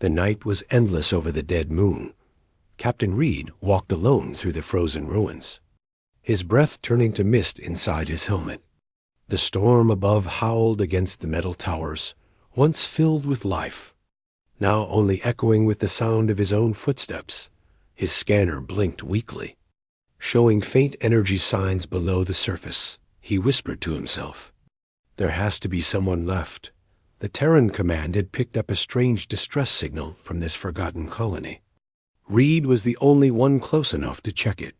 The night was endless over the dead moon. Captain Reed walked alone through the frozen ruins, his breath turning to mist inside his helmet. The storm above howled against the metal towers, once filled with life, now only echoing with the sound of his own footsteps. His scanner blinked weakly, showing faint energy signs below the surface. He whispered to himself, "There has to be someone left." The Terran command had picked up a strange distress signal from this forgotten colony. Reed was the only one close enough to check it.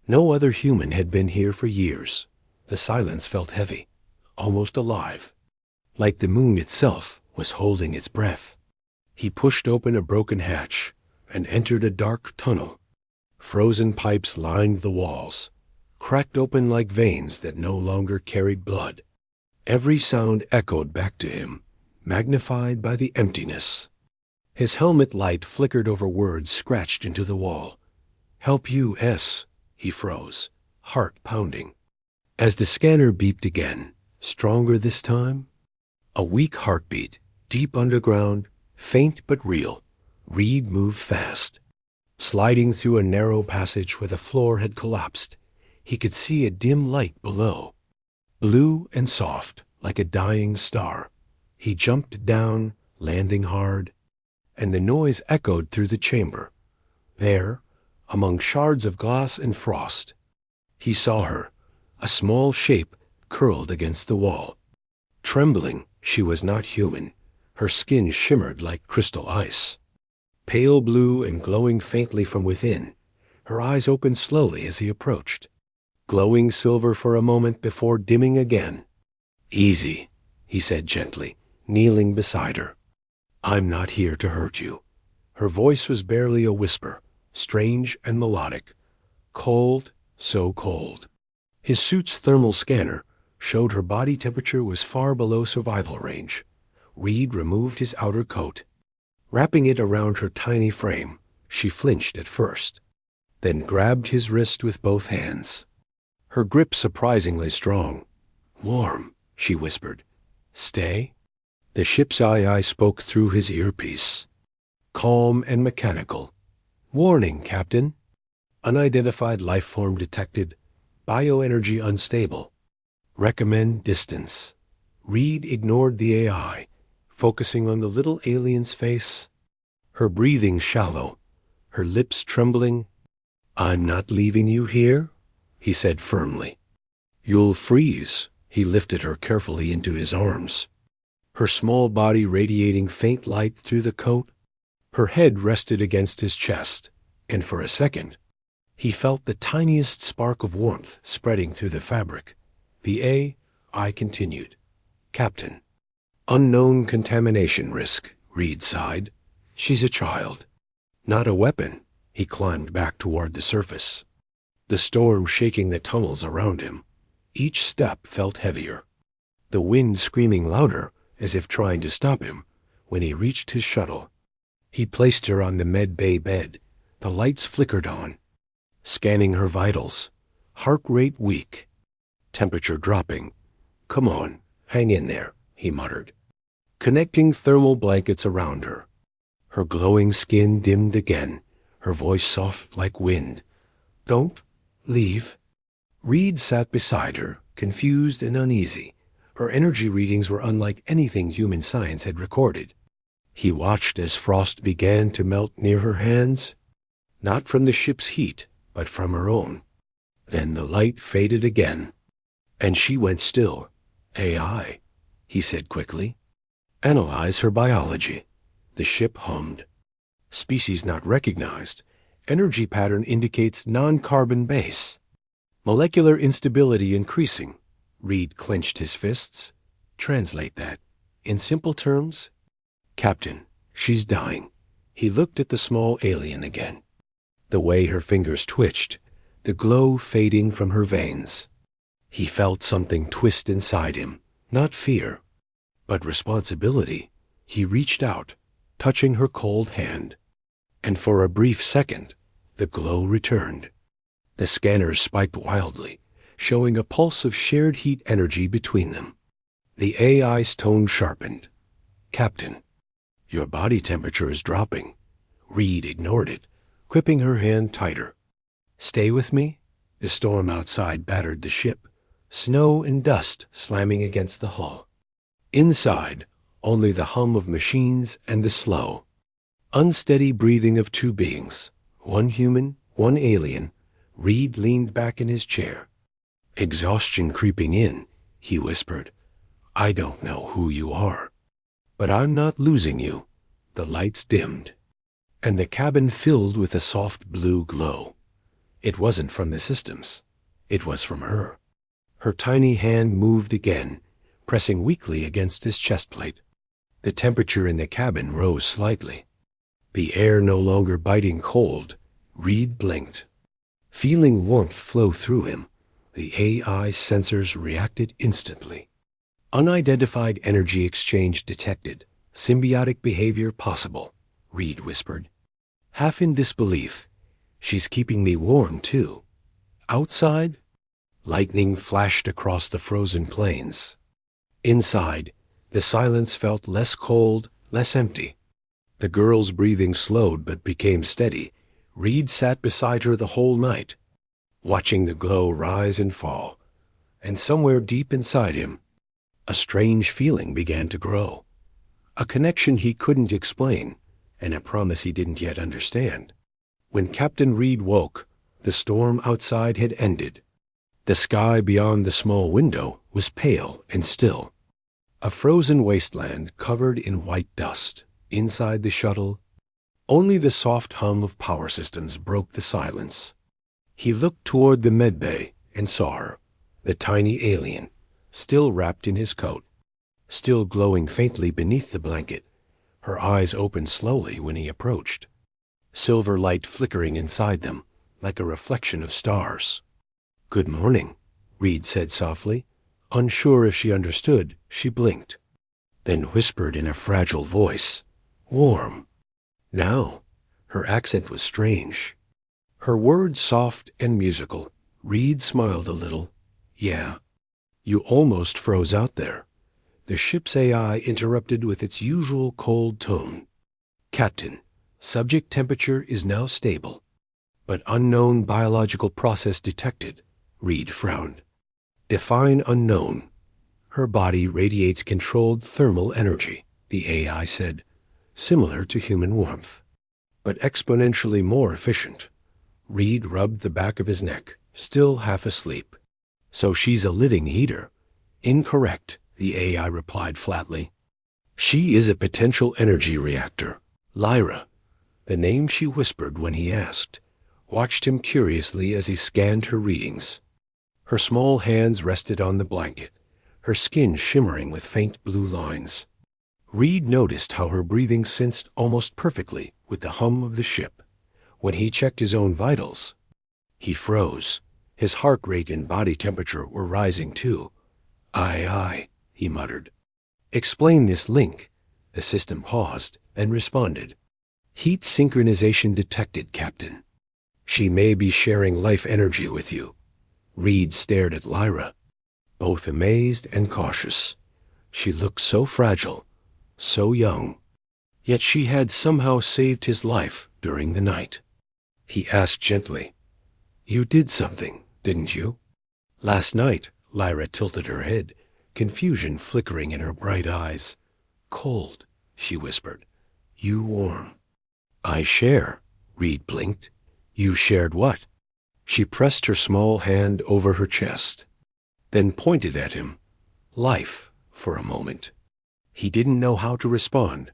No other human had been here for years. The silence felt heavy, almost alive, like the moon itself was holding its breath. He pushed open a broken hatch and entered a dark tunnel. Frozen pipes lined the walls, cracked open like veins that no longer carried blood. Every sound echoed back to him, magnified by the emptiness. His helmet light flickered over words scratched into the wall. "Help you, S." He froze, heart pounding. As the scanner beeped again, stronger this time, a weak heartbeat, deep underground, faint but real, Reed moved fast. Sliding through a narrow passage where the floor had collapsed, he could see a dim light below, blue and soft like a dying star. He jumped down, landing hard, and the noise echoed through the chamber. There, among shards of glass and frost, he saw her, a small shape curled against the wall. Trembling, she was not human. Her skin shimmered like crystal ice, pale blue and glowing faintly from within. Her eyes opened slowly as he approached, glowing silver for a moment before dimming again. "Easy," he said gently, kneeling beside her. "I'm not here to hurt you." Her voice was barely a whisper, strange and melodic. Cold, so cold. His suit's thermal scanner showed her body temperature was far below survival range. Reed removed his outer coat. Wrapping it around her tiny frame, she flinched at first, then grabbed his wrist with both hands. Her grip surprisingly strong. "Warm," she whispered. "Stay?" The ship's AI spoke through his earpiece, calm and mechanical. "Warning, Captain. Unidentified life form detected. Bioenergy unstable. Recommend distance." Reed ignored the AI, focusing on the little alien's face, her breathing shallow, her lips trembling. "I'm not leaving you here," he said firmly. "You'll freeze." He lifted her carefully into his arms, her small body radiating faint light through the coat. Her head rested against his chest, and for a second, he felt the tiniest spark of warmth spreading through the fabric. The AI continued. "Captain, unknown contamination risk," Reed sighed. "She's a child, not a weapon." He climbed back toward the surface, the storm shaking the tunnels around him. Each step felt heavier, the wind screaming louder as if trying to stop him. When he reached his shuttle, he placed her on the med bay bed. The lights flickered on, scanning her vitals. Heart rate weak, temperature dropping. "Come on, hang in there," he muttered, connecting thermal blankets around her. Her glowing skin dimmed again, her voice soft like wind. "Don't leave." Reed sat beside her, confused and uneasy. Her energy readings were unlike anything human science had recorded. He watched as frost began to melt near her hands, not from the ship's heat, but from her own. Then the light faded again, and she went still. "AI," he said quickly. "Analyze her biology." The ship hummed. "Species not recognized. Energy pattern indicates non-carbon base. Molecular instability increasing." Reed clenched his fists. "Translate that. In simple terms." "Captain, she's dying." He looked at the small alien again, the way her fingers twitched, the glow fading from her veins. He felt something twist inside him, not fear, but responsibility. He reached out, touching her cold hand, and for a brief second, the glow returned. The scanners spiked wildly, showing a pulse of shared heat energy between them. The AI's tone sharpened. "Captain, Your body temperature is dropping. Reed ignored it, gripping her hand tighter. Stay with me? The storm outside battered the ship, snow and dust slamming against the hull. Inside, only the hum of machines and the slow, unsteady breathing of two beings, one human, one alien. Reed leaned back in his chair. Exhaustion creeping in, he whispered. I don't know who you are, but I'm not losing you. The lights dimmed, and the cabin filled with a soft blue glow. It wasn't from the systems. It was from her. Her tiny hand moved again, pressing weakly against his chest plate. The temperature in the cabin rose slightly. The air no longer biting cold, Reed blinked. Feeling warmth flow through him, the AI sensors reacted instantly. Unidentified energy exchange detected. Symbiotic behavior possible, Reed whispered. Half in disbelief. She's keeping me warm, too. Outside? Lightning flashed across the frozen plains. Inside, the silence felt less cold, less empty. The girl's breathing slowed but became steady. Reed sat beside her the whole night, watching the glow rise and fall. And somewhere deep inside him, a strange feeling began to grow. A connection he couldn't explain, and a promise he didn't yet understand. When Captain Reed woke, the storm outside had ended. The sky beyond the small window was pale and still. A frozen wasteland covered in white dust. Inside the shuttle, only the soft hum of power systems broke the silence. He looked toward the medbay and saw her, the tiny alien, still wrapped in his coat, still glowing faintly beneath the blanket. Her eyes opened slowly when he approached, silver light flickering inside them like a reflection of stars. Good morning, Reed said softly. Unsure if she understood, she blinked, then whispered in a fragile voice, warm. Now, her accent was strange. Her words soft and musical. Reed smiled a little. Yeah, you almost froze out there. The ship's AI interrupted with its usual cold tone. Captain, subject temperature is now stable, but unknown biological process detected. Reed frowned. Define unknown. Her body radiates controlled thermal energy, the AI said, similar to human warmth, but exponentially more efficient. Reed rubbed the back of his neck, still half asleep. So she's a living heater. Incorrect, the AI replied flatly. She is a potential energy reactor. Lyra, the name she whispered when he asked, watched him curiously as he scanned her readings. Her small hands rested on the blanket, her skin shimmering with faint blue lines. Reed noticed how her breathing synced almost perfectly with the hum of the ship. When he checked his own vitals, he froze. His heart rate and body temperature were rising too. Aye, he muttered. Explain this link. The system paused and responded. Heat synchronization detected, Captain. She may be sharing life energy with you. Reed stared at Lyra, both amazed and cautious. She looked so fragile, so young, yet she had somehow saved his life during the night. He asked gently, You did something, didn't you? Last night, Lyra tilted her head, confusion flickering in her bright eyes. Cold, she whispered. You warm. I share, Reed blinked. You shared what? She pressed her small hand over her chest, then pointed at him. Life, for a moment. He didn't know how to respond.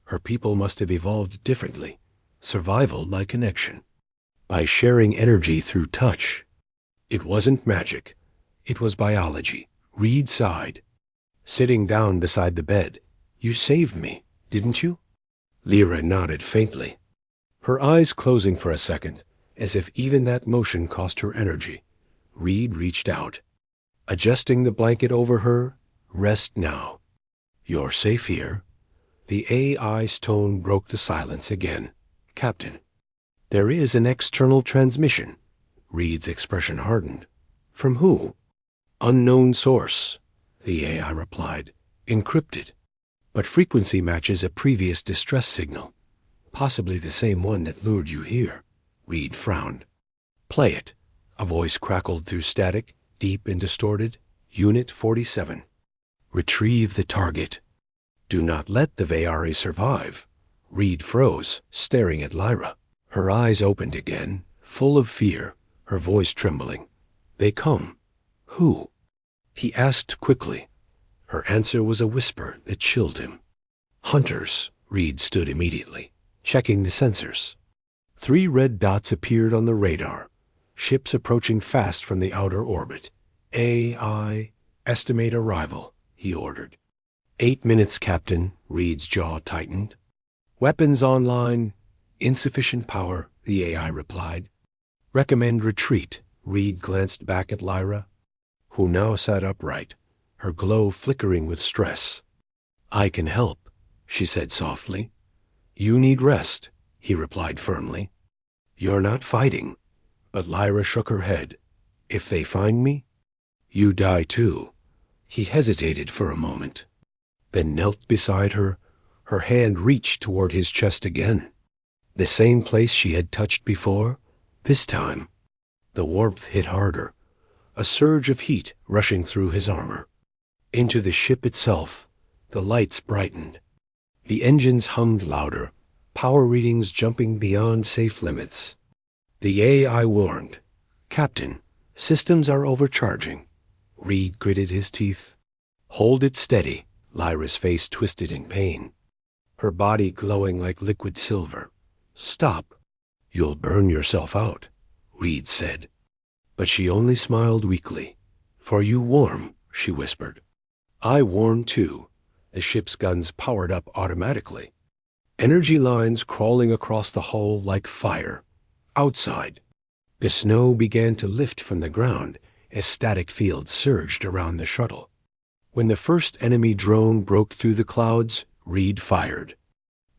Her people must have evolved differently. Survival by connection. By sharing energy through touch. It wasn't magic. It was biology. Reed sighed. Sitting down beside the bed. You saved me, didn't you? Lyra nodded faintly, her eyes closing for a second, as if even that motion cost her energy. Reed reached out, adjusting the blanket over her. Rest now. You're safe here. The AI's tone broke the silence again. Captain, there is an external transmission. Reed's expression hardened. From who? Unknown source, the AI replied. Encrypted. but frequency matches a previous distress signal. Possibly the same one that lured you here. Reed frowned. Play it. A voice crackled through static, deep and distorted. Unit 47. Retrieve the target. Do not let the Veari survive. Reed froze, staring at Lyra. Her eyes opened again, full of fear, her voice trembling. They come. Who? He asked quickly. Her answer was a whisper that chilled him. Hunters. Reed stood immediately, checking the sensors. 3 red dots appeared on the radar. Ships approaching fast from the outer orbit. AI, estimate arrival, he ordered. 8 minutes, Captain. Reed's jaw tightened. Weapons online. Insufficient power, the AI replied. Recommend retreat. Reed glanced back at Lyra, who now sat upright, her glow flickering with stress. I can help, she said softly. You need rest, he replied firmly. You're not fighting. But Lyra shook her head. If they find me, you die too. He hesitated for a moment, then knelt beside her, her hand reached toward his chest again. The same place she had touched before, this time. The warmth hit harder, a surge of heat rushing through his armor. Into the ship itself, the lights brightened. The engines hummed louder, power readings jumping beyond safe limits. The AI warned, Captain, systems are overcharging. Reed gritted his teeth. Hold it steady. Lyra's face twisted in pain, her body glowing like liquid silver. Stop. You'll burn yourself out, Reed said. But she only smiled weakly. For you warm, she whispered. I warm too. The ship's guns powered up automatically. Energy lines crawling across the hull like fire. Outside, the snow began to lift from the ground as static fields surged around the shuttle. When the first enemy drone broke through the clouds, Reed fired.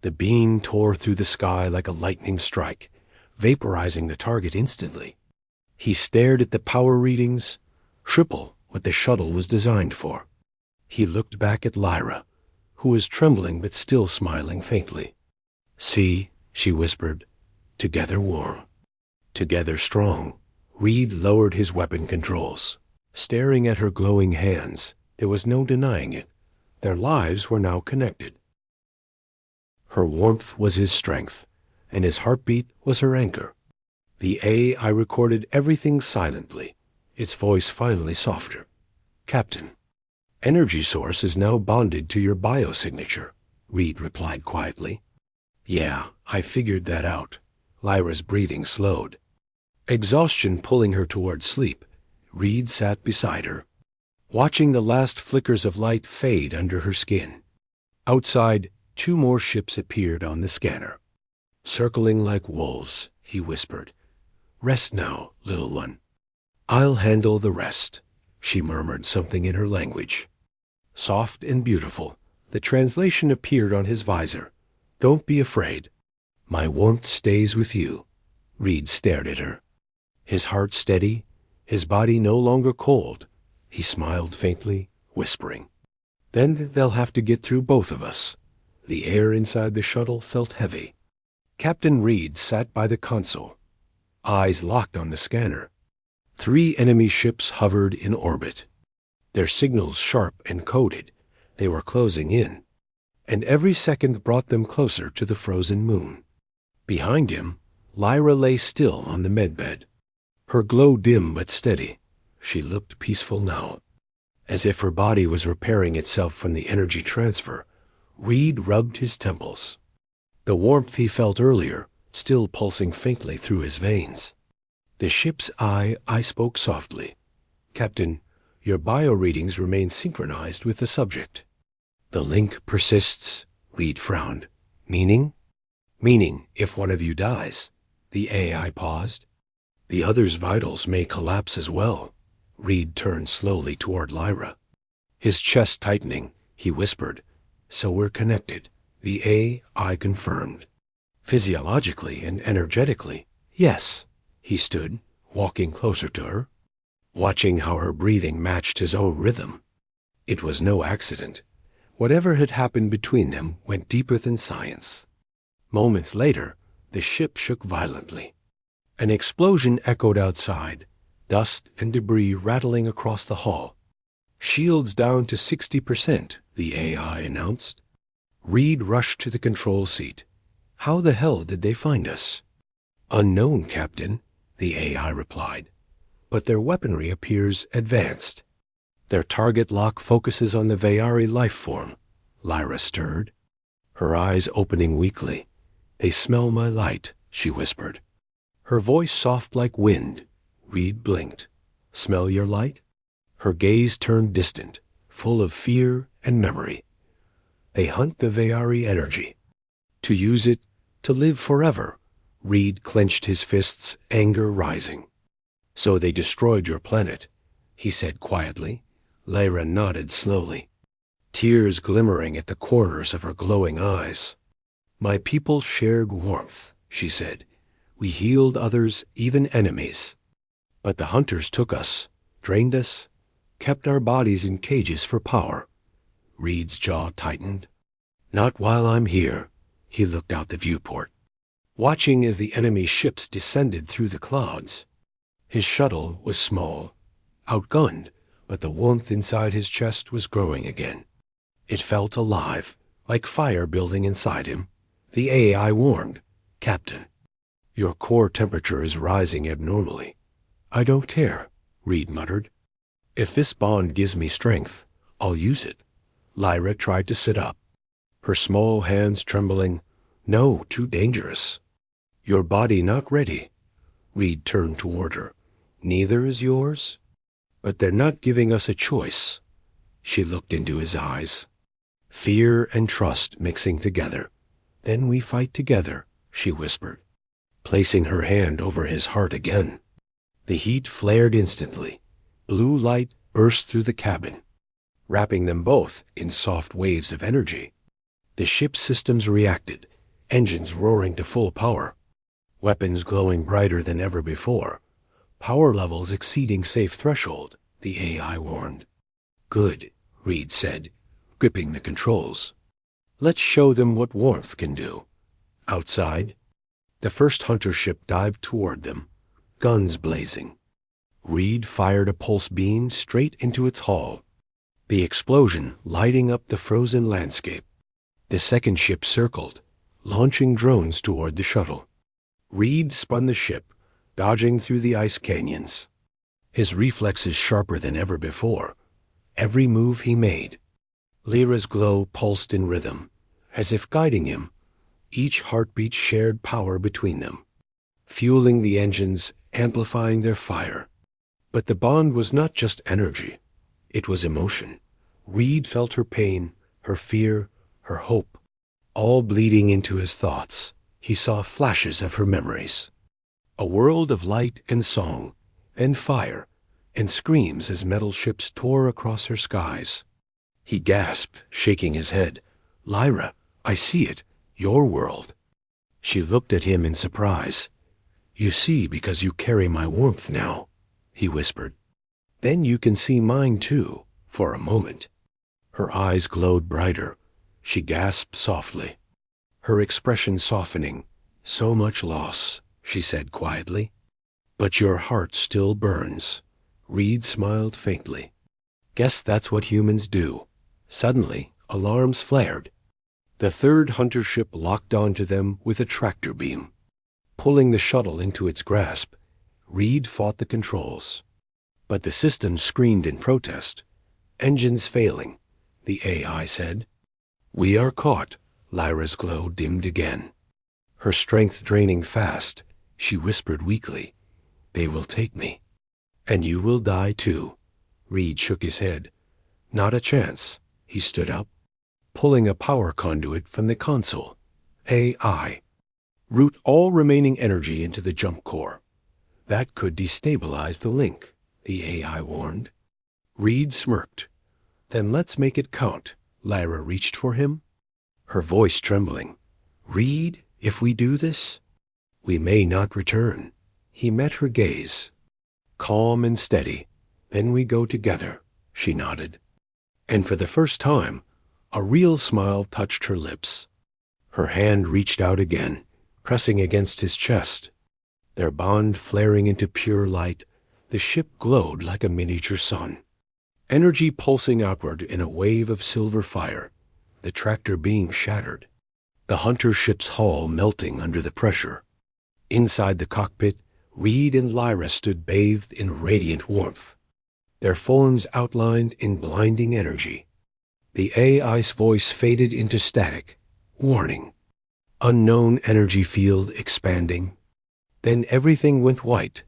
The beam tore through the sky like a lightning strike, vaporizing the target instantly. He stared at the power readings, triple what the shuttle was designed for. He looked back at Lyra, who was trembling but still smiling faintly. See, she whispered, together warm. Together strong. Reed lowered his weapon controls. Staring at her glowing hands, there was no denying it. Their lives were now connected. Her warmth was his strength, and his heartbeat was her anchor. The AI recorded everything silently, its voice finally softer. Captain, energy source is now bonded to your biosignature, Reed replied quietly. Yeah, I figured that out. Lyra's breathing slowed. Exhaustion pulling her toward sleep, Reed sat beside her, watching the last flickers of light fade under her skin. Outside, 2 more ships appeared on the scanner. Circling like wolves, he whispered. Rest now, little one. I'll handle the rest. She murmured something in her language. Soft and beautiful, the translation appeared on his visor. Don't be afraid. My warmth stays with you. Reed stared at her, his heart steady, his body no longer cold. He smiled faintly, whispering. Then they'll have to get through both of us. The air inside the shuttle felt heavy. Captain Reed sat by the console, eyes locked on the scanner. 3 enemy ships hovered in orbit, their signals sharp and coded. They were closing in, and every second brought them closer to the frozen moon. Behind him, Lyra lay still on the medbed, her glow dim but steady. She looked peaceful now, as if her body was repairing itself from the energy transfer. Reed rubbed his temples, the warmth he felt earlier still pulsing faintly through his veins. The ship's I spoke softly. Captain, your bio-readings remain synchronized with the subject. The link persists, Reed frowned. Meaning? Meaning, if one of you dies. The AI paused. The other's vitals may collapse as well. Reed turned slowly toward Lyra. His chest tightening, he whispered, So we're connected. The AI confirmed. Physiologically and energetically, yes. He stood, walking closer to her, watching how her breathing matched his own rhythm. It was no accident. Whatever had happened between them went deeper than science. Moments later, the ship shook violently. An explosion echoed outside, dust and debris rattling across the hull. "Shields down to 60%, the AI announced. Reed rushed to the control seat. "How the hell did they find us?" "Unknown, Captain," the AI replied. "But their weaponry appears advanced. Their target lock focuses on the Vayari life form." Lyra stirred, her eyes opening weakly. "They smell my light," she whispered. Her voice soft like wind. Reed blinked. "Smell your light?" Her gaze turned distant, full of fear and memory. "They hunt the Vayari energy. To use it, to live forever." Reed clenched his fists, anger rising. "So they destroyed your planet," he said quietly. Lyra nodded slowly, tears glimmering at the corners of her glowing eyes. "My people shared warmth," she said. "We healed others, even enemies. But the hunters took us, drained us, kept our bodies in cages for power." Reed's jaw tightened. "Not while I'm here." He looked out the viewport, watching as the enemy ships descended through the clouds. His shuttle was small, outgunned, but the warmth inside his chest was growing again. It felt alive, like fire building inside him. The AI warned, "Captain, your core temperature is rising abnormally." "I don't care," Reed muttered. "If this bond gives me strength, I'll use it." Lyra tried to sit up, her small hands trembling. "No, too dangerous. Your body not ready." Reed turned toward her. "Neither is yours? But they're not giving us a choice." She looked into his eyes, fear and trust mixing together. "Then we fight together," she whispered, placing her hand over his heart again. The heat flared instantly. Blue light burst through the cabin, wrapping them both in soft waves of energy. The ship's systems reacted, engines roaring to full power, weapons glowing brighter than ever before. "Power levels exceeding safe threshold," the AI warned. "Good," Reed said, gripping the controls. "Let's show them what warmth can do." Outside, the first hunter ship dived toward them, guns blazing. Reed fired a pulse beam straight into its hull, the explosion lighting up the frozen landscape. The second ship circled, launching drones toward the shuttle. Reed spun the ship, dodging through the ice canyons, his reflexes sharper than ever before. Every move he made, Lyra's glow pulsed in rhythm, as if guiding him. Each heartbeat shared power between them, fueling the engines, amplifying their fire. But the bond was not just energy. It was emotion. Reed felt her pain, her fear, her hope, all bleeding into his thoughts. He saw flashes of her memories. A world of light and song, and fire, and screams as metal ships tore across her skies. He gasped, shaking his head. "Lyra, I see it. Your world." She looked at him in surprise. "You see because you carry my warmth now," he whispered. "Then you can see mine too, for a moment." Her eyes glowed brighter. She gasped softly, her expression softening. "So much loss," she said quietly. "But your heart still burns." Reed smiled faintly. "Guess that's what humans do." Suddenly, alarms flared. The third hunter ship locked onto them with a tractor beam, pulling the shuttle into its grasp. Reed fought the controls, but the system screamed in protest. "Engines failing," the AI said. "We are caught." Lyra's glow dimmed again, her strength draining fast. She whispered weakly, "They will take me." "And you will die too." Reed shook his head. "Not a chance." He stood up, pulling a power conduit from the console. "AI. Route all remaining energy into the jump core. That could destabilize the link," the AI warned. Reed smirked. "Then let's make it count." Lyra reached for him, her voice trembling. "Reed, if we do this, we may not return." He met her gaze, calm and steady. "Then we go together," she nodded. And for the first time, A real smile touched her lips. Her hand reached out again, pressing against his chest. Their bond flaring into pure light, the ship glowed like a miniature sun. Energy pulsing outward in a wave of silver fire, the tractor beam shattered. The hunter ship's hull melting under the pressure. Inside the cockpit, Reed and Lyra stood bathed in radiant warmth, their forms outlined in blinding energy. The AI's voice faded into static. Warning. Unknown energy field expanding. Then everything went white.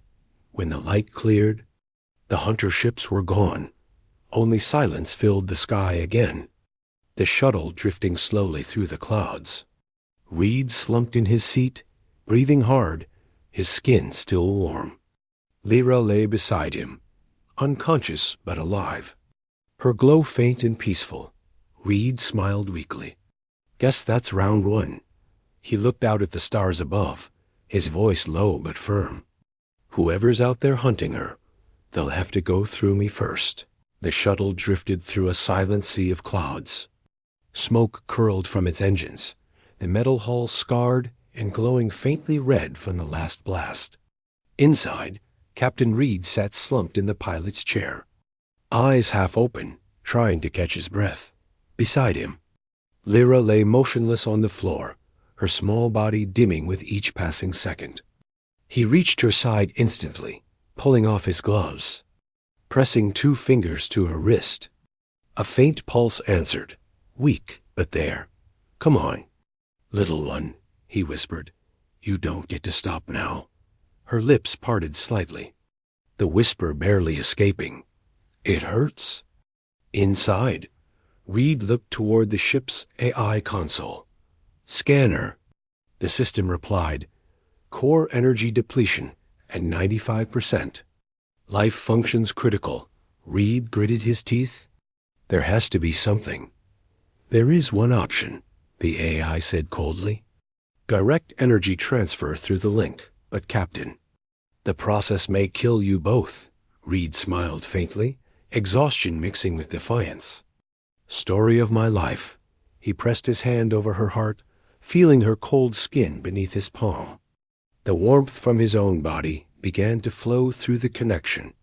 When the light cleared, the hunter ships were gone. Only silence filled the sky again, the shuttle drifting slowly through the clouds. Reed slumped in his seat, breathing hard, his skin still warm. Lyra lay beside him, unconscious but alive. Her glow faint and peaceful. Reed smiled weakly. Guess that's round one. He looked out at the stars above, his voice low but firm. Whoever's out there hunting her, they'll have to go through me first. The shuttle drifted through a silent sea of clouds. Smoke curled from its engines, the metal hull scarred and glowing faintly red from the last blast. Inside, Captain Reed sat slumped in the pilot's chair, eyes half open, trying to catch his breath. Beside him, Lyra lay motionless on the floor, her small body dimming with each passing second. He reached her side instantly, pulling off his gloves, pressing 2 fingers to her wrist. A faint pulse answered, weak, but there. Come on. Little one, he whispered. You don't get to stop now. Her lips parted slightly, the whisper barely escaping. It hurts. Inside, Reed looked toward the ship's AI console. Scanner. The system replied, core energy depletion at 95%. Life functions critical. Reed gritted his teeth. There has to be something. There is one option, the AI said coldly. Direct energy transfer through the link, but Captain, the process may kill you both. Reed smiled faintly, exhaustion mixing with defiance. Story of my life. He pressed his hand over her heart, feeling her cold skin beneath his palm. The warmth from his own body began to flow through the connection.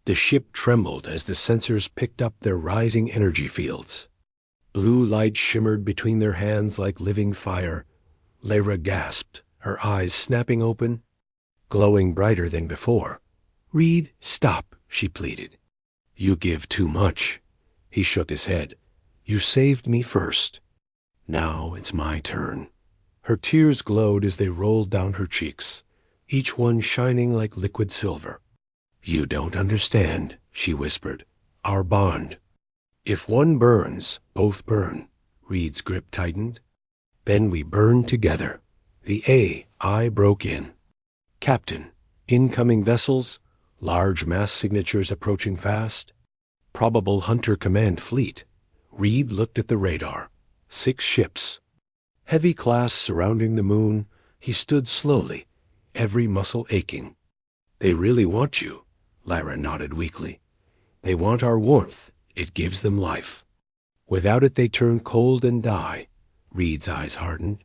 The ship trembled as the sensors picked up their rising energy fields. Blue light shimmered between their hands like living fire. Lyra gasped, her eyes snapping open, glowing brighter than before. Reed, stop, she pleaded. You give too much. He shook his head. You saved me first. Now it's my turn. Her tears glowed as they rolled down her cheeks, each one shining like liquid silver. You don't understand, she whispered. Our bond. If one burns, both burn. Reed's grip tightened. Then we burn together. The AI broke in. Captain, incoming vessels, large mass signatures approaching fast. Probable Hunter Command fleet. Reed looked at the radar. 6 ships. Heavy class surrounding the moon. He stood slowly, every muscle aching. They really want you, Lyra nodded weakly. They want our warmth. It gives them life. Without it they turn cold and die. Reed's eyes hardened.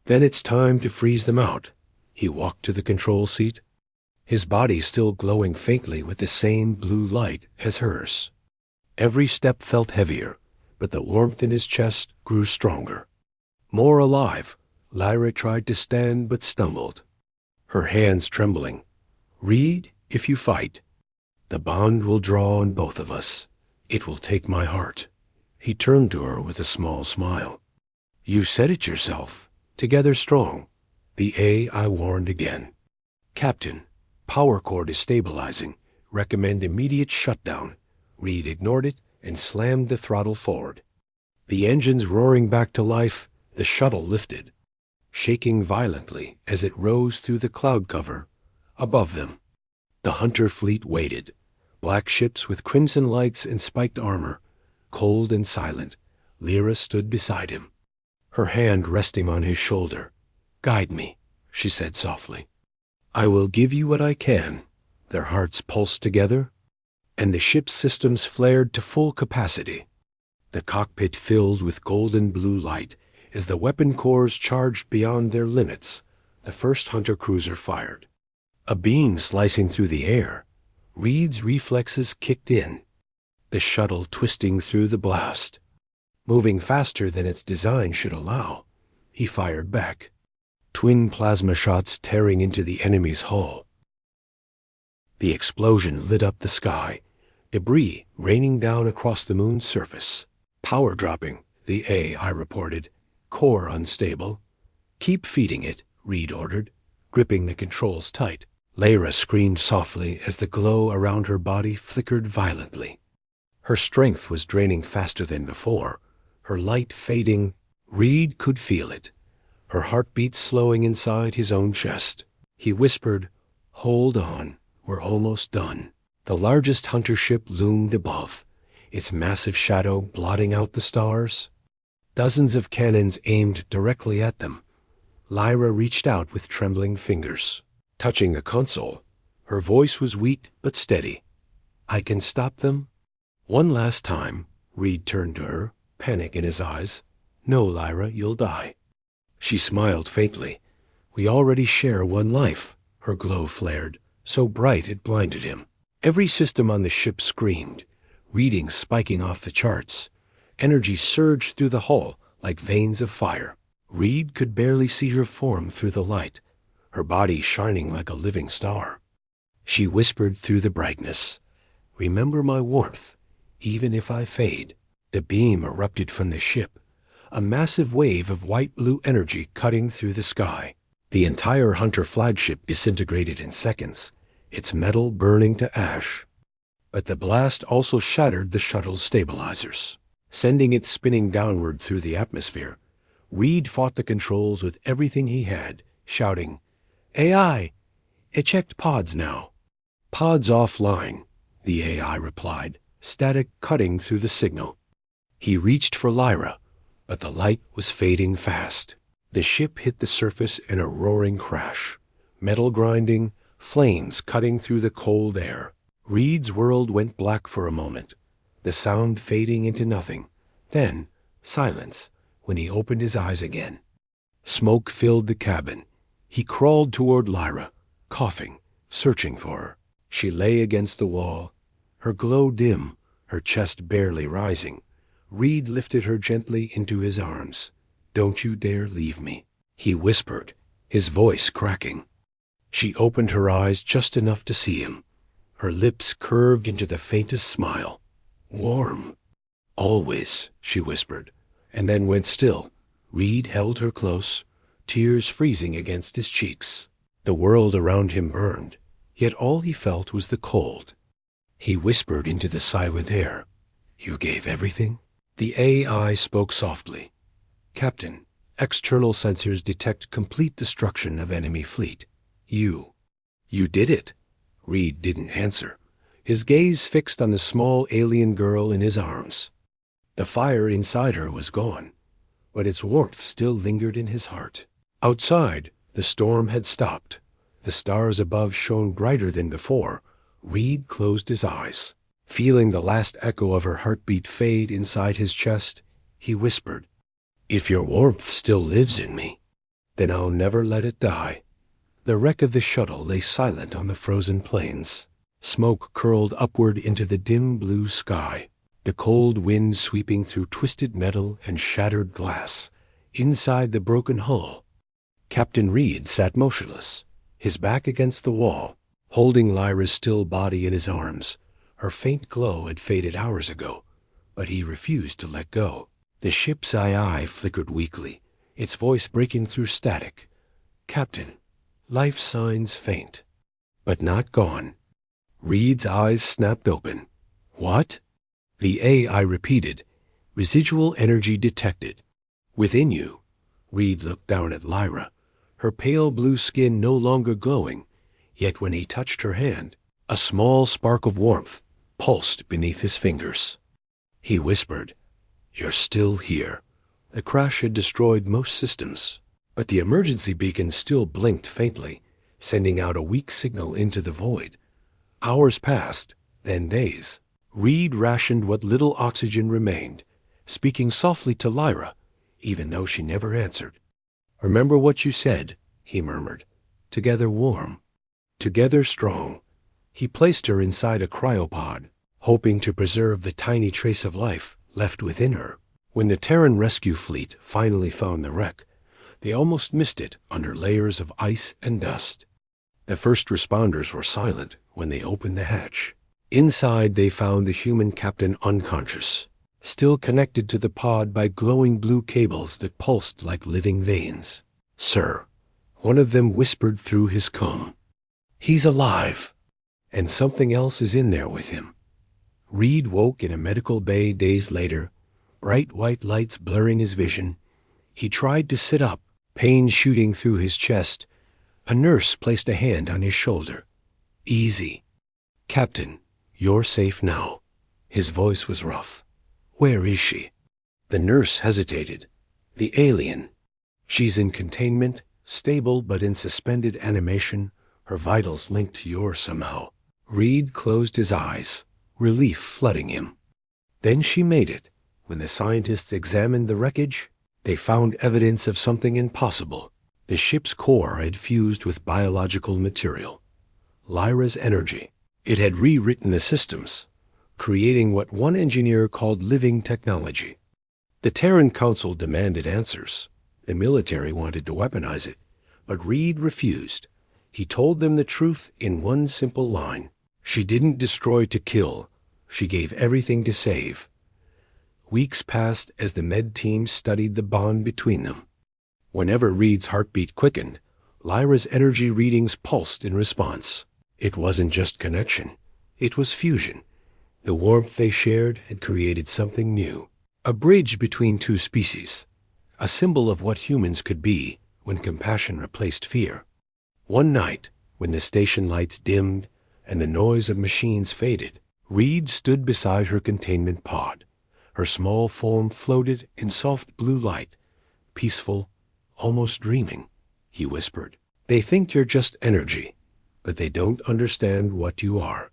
Then it's time to freeze them out. He walked to the control seat, his body still glowing faintly with the same blue light as hers. Every step felt heavier, but the warmth in his chest grew stronger. More alive, Lyra tried to stand but stumbled, her hands trembling. Reed, if you fight, the bond will draw on both of us. It will take my heart. He turned to her with a small smile. You said it yourself. Together strong. The AI warned again. Captain, power cord is stabilizing. Recommend immediate shutdown. Reed ignored it and slammed the throttle forward. The engines roaring back to life, the shuttle lifted, shaking violently as it rose through the cloud cover above them. The hunter fleet waited, black ships with crimson lights and spiked armor, cold and silent. Lyra stood beside him, her hand resting on his shoulder. Guide me, she said softly. I will give you what I can. Their hearts pulsed together, and the ship's systems flared to full capacity. The cockpit filled with golden blue light as the weapon cores charged beyond their limits. The first hunter cruiser fired. A beam slicing through the air. Reed's reflexes kicked in. The shuttle twisting through the blast. Moving faster than its design should allow, he fired back. Twin plasma shots tearing into the enemy's hull. The explosion lit up the sky, debris raining down across the moon's surface. Power dropping, the AI reported. Core unstable. Keep feeding it, Reed ordered, gripping the controls tight. Lyra screamed softly as the glow around her body flickered violently. Her strength was draining faster than before, her light fading. Reed could feel it, her heartbeat slowing inside his own chest. He whispered, "Hold on, we're almost done." The largest hunter ship loomed above, its massive shadow blotting out the stars. Dozens of cannons aimed directly at them. Lyra reached out with trembling fingers. Touching the console, her voice was weak but steady. "I can stop them?" One last time, Reed turned to her, panic in his eyes. "No, Lyra, you'll die." She smiled faintly. "We already share one life." Her glow flared, so bright it blinded him. Every system on the ship screamed, readings spiking off the charts. Energy surged through the hull like veins of fire. Reed could barely see her form through the light, her body shining like a living star. She whispered through the brightness, "Remember my warmth, even if I fade." The beam erupted from the ship, a massive wave of white-blue energy cutting through the sky. The entire Hunter flagship disintegrated in seconds, its metal burning to ash. But the blast also shattered the shuttle's stabilizers, sending it spinning downward through the atmosphere. Reed fought the controls with everything he had, shouting, "AI! Eject pods now." "Pods offline," the AI replied, static cutting through the signal. He reached for Lyra, but the light was fading fast. The ship hit the surface in a roaring crash, metal grinding, flames cutting through the cold air. Reed's world went black for a moment, the sound fading into nothing. Then, silence, when he opened his eyes again. Smoke filled the cabin. He crawled toward Lyra, coughing, searching for her. She lay against the wall, her glow dim, her chest barely rising. Reed lifted her gently into his arms. "Don't you dare leave me," he whispered, his voice cracking. She opened her eyes just enough to see him. Her lips curved into the faintest smile. "Warm." "Always," she whispered, and then went still. Reed held her close, tears freezing against his cheeks. The world around him burned, yet all he felt was the cold. He whispered into the silent air, "You gave everything?" The AI spoke softly. "Captain, external sensors detect complete destruction of enemy fleet. You did it." Reed didn't answer, his gaze fixed on the small alien girl in his arms. The fire inside her was gone, but its warmth still lingered in his heart. Outside, the storm had stopped. The stars above shone brighter than before. Reed closed his eyes. Feeling the last echo of her heartbeat fade inside his chest, he whispered, "If your warmth still lives in me, then I'll never let it die." The wreck of the shuttle lay silent on the frozen plains. Smoke curled upward into the dim blue sky, the cold wind sweeping through twisted metal and shattered glass. Inside the broken hull, Captain Reed sat motionless, his back against the wall, holding Lyra's still body in his arms. Her faint glow had faded hours ago, but he refused to let go. The ship's eye flickered weakly, its voice breaking through static. "Captain, life signs faint, but not gone." Reed's eyes snapped open. "What?" The AI repeated, "Residual energy detected. Within you." Reed looked down at Lyra, her pale blue skin no longer glowing, yet when he touched her hand, a small spark of warmth pulsed beneath his fingers. He whispered, "You're still here." The crash had destroyed most systems, but the emergency beacon still blinked faintly, sending out a weak signal into the void. Hours passed, then days. Reed rationed what little oxygen remained, speaking softly to Lyra, even though she never answered. "Remember what you said," he murmured. "Together warm, together strong." He placed her inside a cryopod, hoping to preserve the tiny trace of life left within her. When the Terran rescue fleet finally found the wreck, they almost missed it under layers of ice and dust. The first responders were silent when they opened the hatch. Inside, they found the human captain unconscious, still connected to the pod by glowing blue cables that pulsed like living veins. "Sir," one of them whispered through his comb, "he's alive, and something else is in there with him." Reed woke in a medical bay days later, bright white lights blurring his vision. He tried to sit up, pain shooting through his chest. A nurse placed a hand on his shoulder. "Easy. Captain, you're safe now." His voice was rough. "Where is she?" The nurse hesitated. "The alien. She's in containment, stable but in suspended animation, her vitals linked to yours somehow." Reed closed his eyes, relief flooding him. Then she made it. When the scientists examined the wreckage, they found evidence of something impossible. The ship's core had fused with biological material. Lyra's energy. It had rewritten the systems, creating what one engineer called living technology. The Terran Council demanded answers. The military wanted to weaponize it, but Reed refused. He told them the truth in one simple line. She didn't destroy to kill. She gave everything to save. Weeks passed as the med team studied the bond between them. Whenever Reed's heartbeat quickened, Lyra's energy readings pulsed in response. It wasn't just connection. It was fusion. The warmth they shared had created something new. A bridge between two species. A symbol of what humans could be when compassion replaced fear. One night, when the station lights dimmed and the noise of machines faded, Reed stood beside her containment pod. Her small form floated in soft blue light, peaceful, almost dreaming. He whispered, "They think you're just energy, but they don't understand what you are."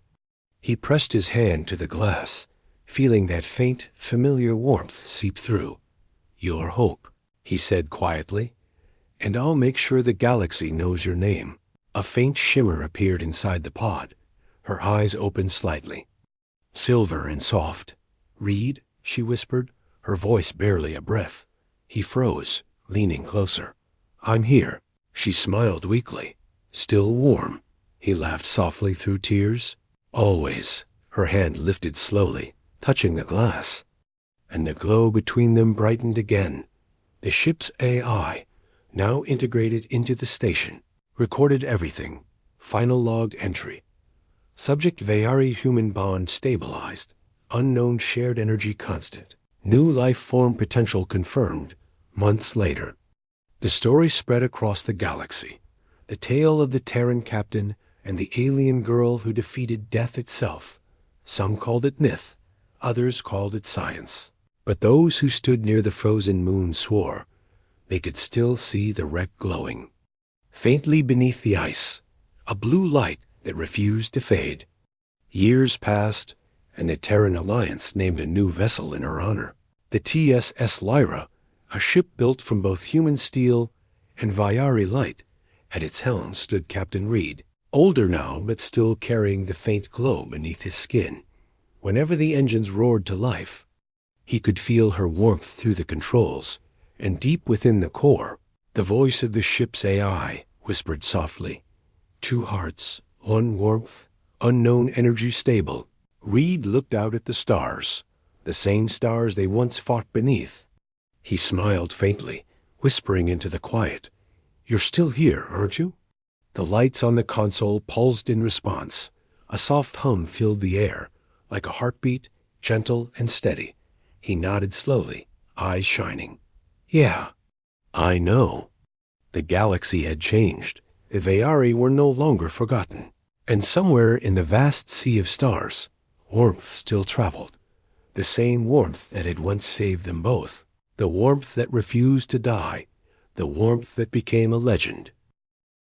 He pressed his hand to the glass, feeling that faint, familiar warmth seep through. "Your hope," he said quietly, "and I'll make sure the galaxy knows your name." A faint shimmer appeared inside the pod. Her eyes opened slightly. "Silver and soft." "Reed?" she whispered, her voice barely a breath. He froze, leaning closer. "I'm here." She smiled weakly. "Still warm?" He laughed softly through tears. "Always." Her hand lifted slowly, touching the glass, and the glow between them brightened again. The ship's AI, now integrated into the station, recorded everything. Final logged entry. Subject Vayari-human bond stabilized. Unknown shared energy constant. New life form potential confirmed. Months later. The story spread across the galaxy. The tale of the Terran captain and the alien girl who defeated death itself. Some called it myth, others called it science. But those who stood near the frozen moon swore they could still see the wreck glowing. Faintly beneath the ice, a blue light that refused to fade. Years passed, and the Terran Alliance named a new vessel in her honor. The TSS Lyra, a ship built from both human steel and Vayari light. At its helm stood Captain Reed, older now but still carrying the faint glow beneath his skin. Whenever the engines roared to life, he could feel her warmth through the controls, and deep within the core, the voice of the ship's AI whispered softly, "Two hearts, one warmth, unknown energy stable." Reed looked out at the stars, the same stars they once fought beneath. He smiled faintly, whispering into the quiet, "You're still here, aren't you?" The lights on the console pulsed in response. A soft hum filled the air, like a heartbeat, gentle and steady. He nodded slowly, eyes shining. "Yeah, I know." The galaxy had changed. The Vayari were no longer forgotten. And somewhere in the vast sea of stars, warmth still traveled. The same warmth that had once saved them both. The warmth that refused to die. The warmth that became a legend.